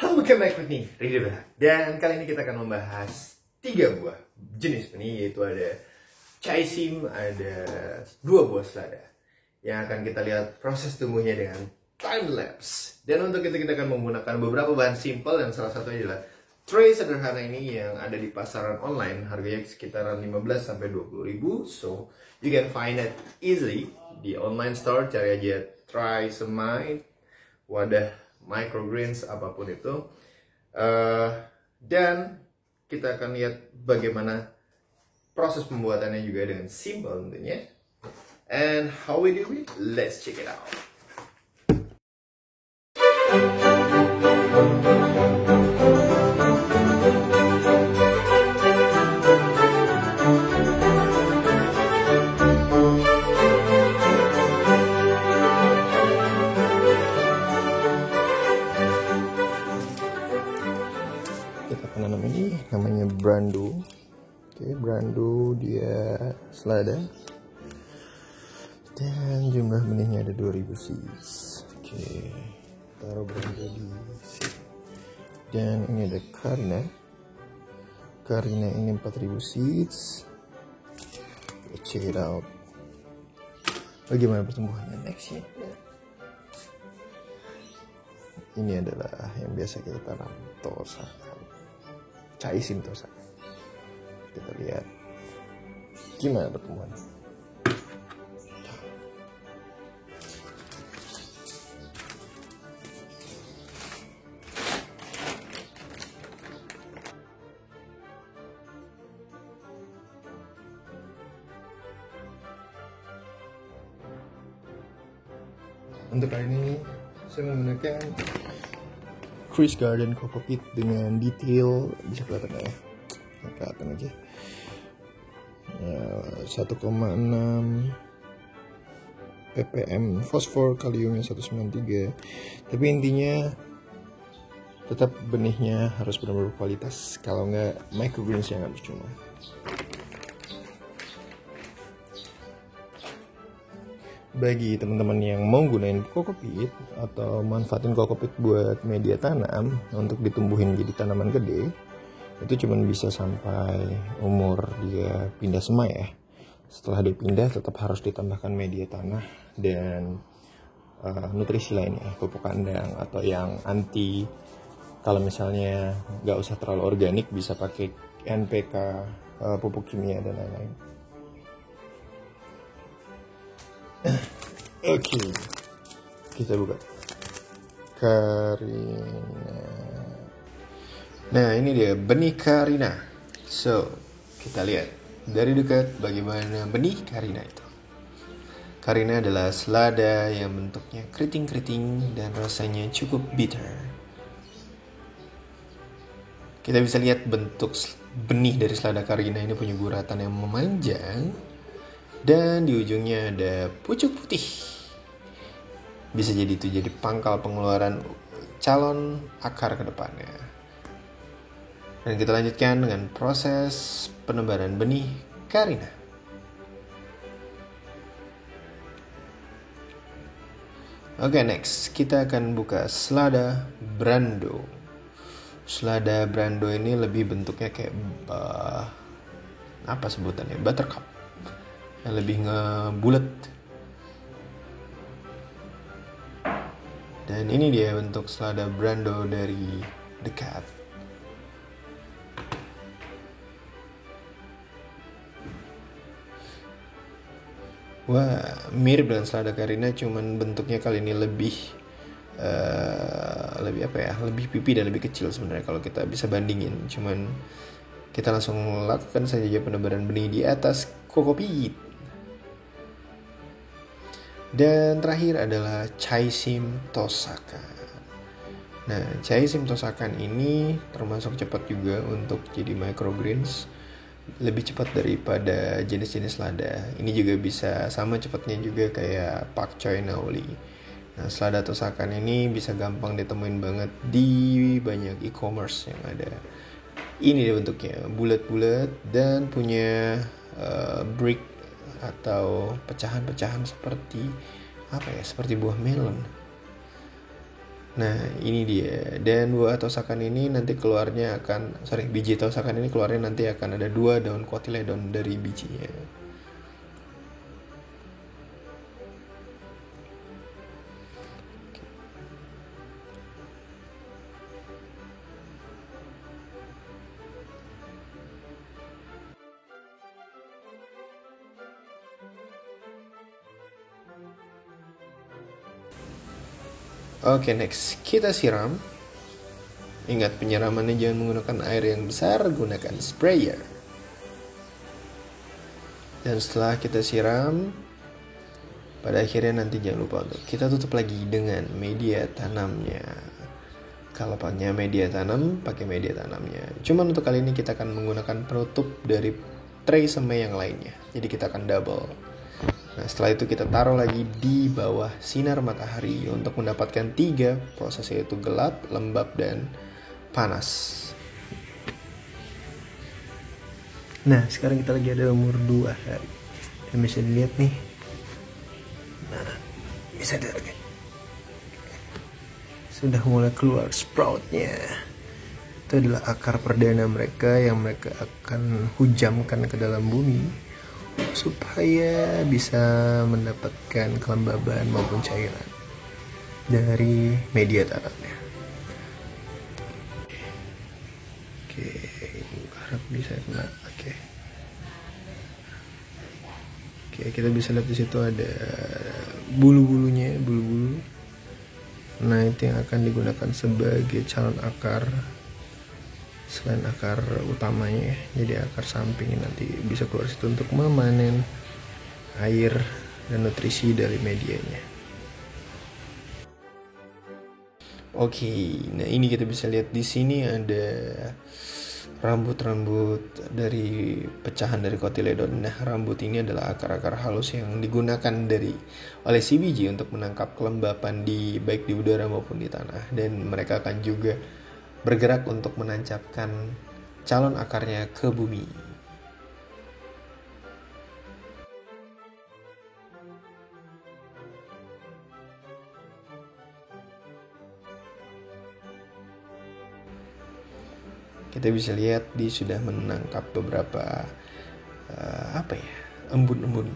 Welcome back with me, Ridho. Dan kali ini kita akan membahas 3 buah jenis benih, yaitu ada chaisim, ada 2 buah selada yang akan kita lihat proses tumbuhnya dengan time lapse. Dan untuk itu kita akan menggunakan beberapa bahan simple, dan salah satunya adalah tray sederhana ini yang ada di pasaran online, harganya sekitaran 15-20 ribu. So you can find it easily di online store. Cari aja Trisomite, wadah microgreens apapun itu. Dan kita akan lihat bagaimana proses pembuatannya juga dengan simple tentunya. And how we do it? Let's check it out. Kita akan nanam ini, namanya Brando. Oke, Brando dia selada. Dan jumlah benihnya ada 2000 seeds. Oke, taruh Brando di sini. Dan ini ada Karina. Karina ini 4000 seeds. Let's check it out. Bagaimana pertumbuhannya next ya? Ini adalah yang biasa kita tanam, tosakan, chaisim tosakan. Kita lihat gimana pertumbuhannya. Untuk kali ini saya menggunakan Chris Garden Coco Peat dengan detail, bisa kelihatan ya, kelihatan aja, 1,6 ppm fosfor, kaliumnya 193. Tapi intinya tetap benihnya harus benar-benar berkualitas, kalau nggak microgreens yang nggak percuma. Bagi teman-teman yang mau gunain Coco Peat atau manfaatin Coco Peat buat media tanam untuk ditumbuhin jadi tanaman gede, itu cuma bisa sampai umur dia pindah semai ya. Setelah dia pindah tetap harus ditambahkan media tanah dan nutrisi lainnya, pupuk kandang atau yang anti, kalau misalnya nggak usah terlalu organik bisa pakai NPK, pupuk kimia dan lain-lain. Oke, kita buka Karina. Nah, ini dia benih Karina. So, kita lihat dari dekat bagaimana benih Karina itu. Karina adalah selada yang bentuknya keriting-keriting dan rasanya cukup bitter. Kita bisa lihat bentuk benih dari selada Karina ini punya guratan yang memanjang. Dan di ujungnya ada pucuk putih. Bisa jadi itu jadi pangkal pengeluaran calon akar ke depannya. Dan kita lanjutkan dengan proses penebaran benih Karina. Oke, next kita akan buka selada Brando. Selada Brando ini lebih bentuknya kayak apa sebutannya? Buttercup. Yang lebih ngebulet. Dan ini dia bentuk selada Brando dari dekat. Wah, mirip dengan selada Karina, cuman bentuknya kali ini lebih apa ya? Lebih pipi dan lebih kecil sebenarnya kalau kita bisa bandingin. Cuman kita langsung lakukan saja penebaran benih di atas Coco Peat. Dan terakhir adalah chaisim tosakan. Nah, chaisim tosakan ini termasuk cepat juga untuk jadi microgreens. Lebih cepat daripada jenis-jenis lada. Ini juga bisa sama cepatnya juga kayak pak choy naoli. Nah, selada tosakan ini bisa gampang ditemuin banget di banyak e-commerce yang ada. Ini dia bentuknya, bulat-bulat dan punya brick atau pecahan-pecahan seperti apa ya, seperti buah melon. Nah ini dia, dan buah tosakan ini nanti keluarnya akan, biji tosakan ini keluarnya nanti akan ada 2 daun cotyledon dari bijinya. Oke, next kita siram. Ingat, penyiramannya jangan menggunakan air yang besar, gunakan sprayer. Dan setelah kita siram, pada akhirnya nanti jangan lupa untuk kita tutup lagi dengan media tanamnya. Kalau pakai media tanam, pakai media tanamnya. Cuman untuk kali ini kita akan menggunakan penutup dari tray semai yang lainnya. Jadi kita akan double. Nah setelah itu kita taruh lagi di bawah sinar matahari untuk mendapatkan 3 proses, yaitu gelap, lembab, dan panas. Nah sekarang kita lagi ada umur 2 hari. Dan bisa dilihat nih. Nah bisa dilihat, sudah mulai keluar sproutnya. Itu adalah akar perdana mereka yang mereka akan hujamkan ke dalam bumi supaya bisa mendapatkan kelembaban maupun cairan dari media tanamnya. Oke, harap bisa kena. Oke, kita bisa lihat di situ ada bulu-bulunya, bulu-bulu. Nah, itu yang akan digunakan sebagai calon akar selain akar utamanya ya. Jadi akar sampingnya nanti bisa keluar situ untuk memanen air dan nutrisi dari medianya. Oke, nah ini kita bisa lihat di sini ada rambut-rambut dari pecahan dari cotyledon. Nah, rambut ini adalah akar-akar halus yang digunakan oleh si biji untuk menangkap kelembapan baik di udara maupun di tanah, dan mereka akan juga bergerak untuk menancapkan calon akarnya ke bumi. Kita bisa lihat dia sudah menangkap beberapa embun-embun.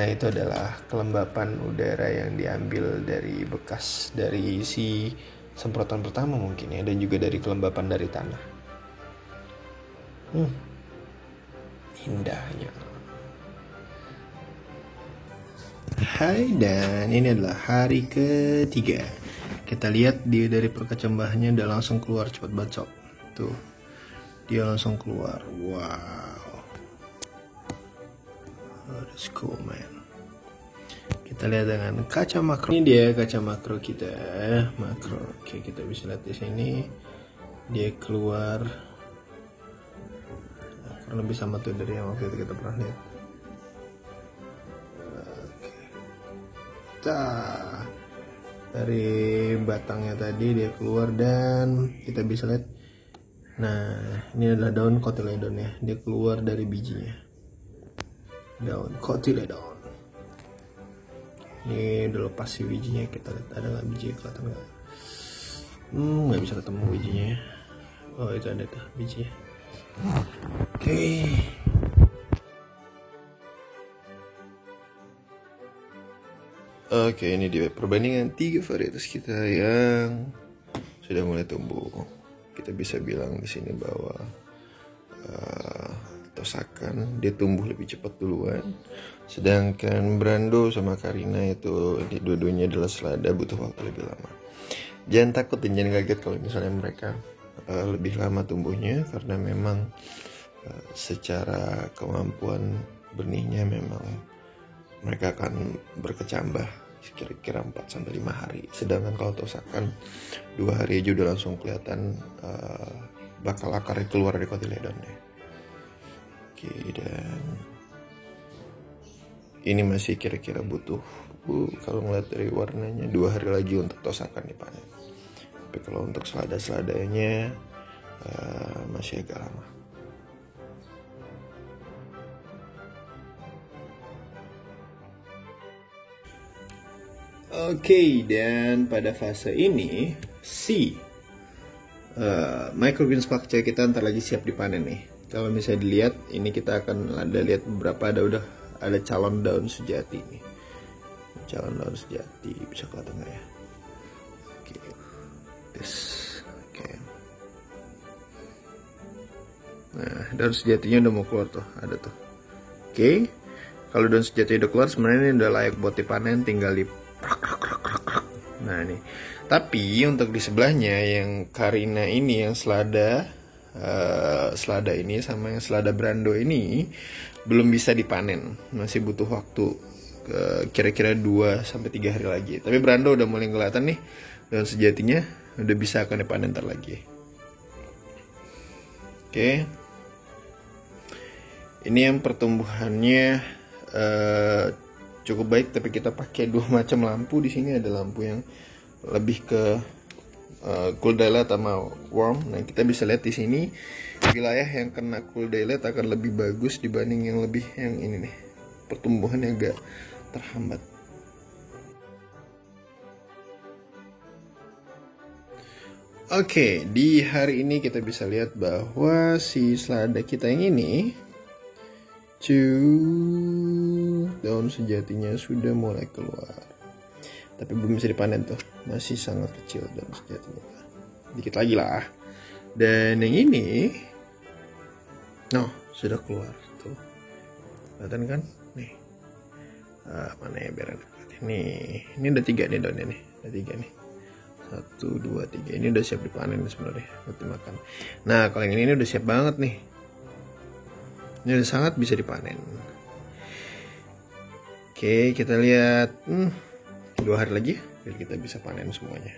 Nah itu adalah kelembapan udara yang diambil dari bekas dari si semprotan pertama mungkin ya, dan juga dari kelembapan dari tanah. Indahnya. Hai, dan ini adalah hari ketiga. Kita lihat dia dari perkecambahannya udah langsung keluar cepat bacot. Tuh, dia langsung keluar. Wow, that's cool man. Kita lihat dengan kaca makro. Ini dia kaca makro kita, makro. Oke, kita bisa lihat di sini dia keluar. Kurang lebih sama tuh dari yang waktu itu kita pernah lihat. Oke. Dari batangnya tadi dia keluar dan kita bisa lihat. Nah, ini adalah daun cotyledon ya. Dia keluar dari bijinya. Daun cotyledon. Ini udah lepas si bijinya, kita lihat ada nggak bijinya, kelihatan nggak? Nggak bisa ketemu bijinya. Oh itu ada tuh bijinya. Oke. Oke, ini dia perbandingan 3 varietas kita yang sudah mulai tumbuh. Kita bisa bilang di sini bahwa tosakan dia tumbuh lebih cepat duluan, sedangkan Brando sama Karina itu dua-duanya adalah selada, butuh waktu lebih lama. Jangan takut dan jangan kaget kalau misalnya mereka lebih lama tumbuhnya, karena memang secara kemampuan benihnya memang mereka akan berkecambah kira-kira 4-5 hari. Sedangkan kalau tosakan 2 hari aja udah langsung kelihatan bakal akarnya keluar dari cotyledonnya. Oke, dan ini masih kira-kira butuh kalau ngeliat dari warnanya 2 hari lagi untuk tosakan dipanen. Tapi kalau untuk selada-seladanya masih agak lama. Oke, dan pada fase ini si microgreen pakcoy kita ntar lagi siap dipanen nih. Kalau misalnya dilihat, ini kita akan lihat beberapa ada calon daun sejati nih. Calon daun sejati, bisa kelihatan nggak ya? Oke, oke. Nah, daun sejatinya udah mau keluar tuh, ada tuh. Oke, kalau daun sejati udah keluar, sebenarnya ini udah layak buat dipanen, tinggal di. Nah nih, tapi untuk di sebelahnya yang Carina ini, yang selada ini sama yang selada Brando ini belum bisa dipanen, masih butuh waktu kira-kira 2-3 hari lagi. Tapi Brando udah mulai kelihatan nih, daun sejatinya udah bisa akan dipanen ntar lagi. Oke, ini yang pertumbuhannya cukup baik, tapi kita pakai 2 macam lampu. Di sini ada lampu yang lebih ke cool daylight sama warm. Nah, kita bisa lihat di sini wilayah yang kena cool daylight akan lebih bagus dibanding yang ini nih. Pertumbuhannya agak terhambat. Oke, di hari ini kita bisa lihat bahwa si selada kita yang ini daun sejatinya sudah mulai keluar, tapi belum bisa dipanen tuh, masih sangat kecil daun sejatinya, dikit lagi lah. Dan yang ini sudah keluar tuh, kelihatan kan nih. Mana ya biar ini udah 3 nih daunnya nih, ada 3 nih, 1, 2, 3. Ini udah siap dipanen sebenarnya buat dimakan. Nah, kalau yang ini udah siap banget nih. Ini udah sangat bisa dipanen. Oke, kita lihat 2 hari lagi biar kita bisa panen semuanya.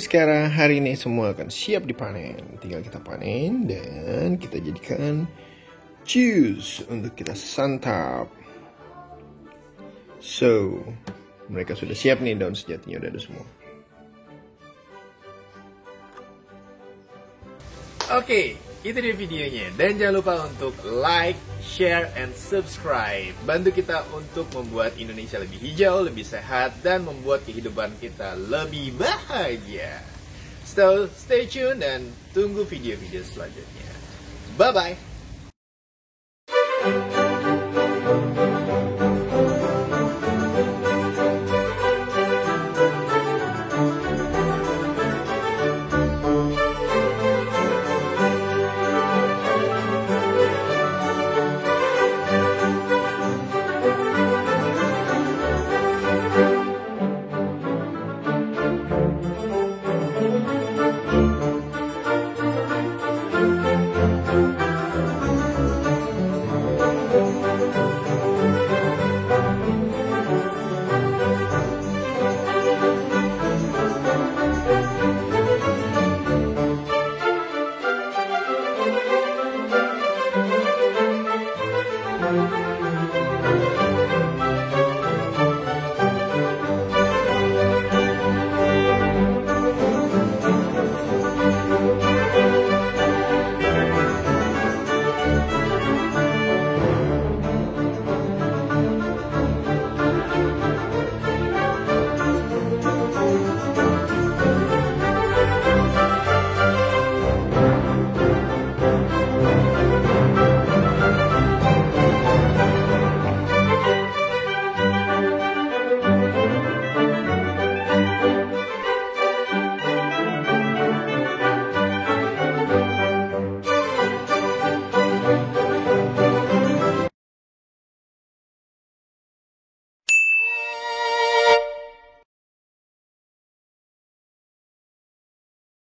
Sekarang hari ini semua akan siap dipanen. Tinggal kita panen dan kita jadikan juice untuk kita santap. So, mereka sudah siap nih, daun sejatinya udah ada semua. Oke, itu dia videonya. Dan jangan lupa untuk like, share, and subscribe. Bantu kita untuk membuat Indonesia lebih hijau, lebih sehat, dan membuat kehidupan kita lebih bahagia. So, stay tune dan tunggu video-video selanjutnya. Bye-bye!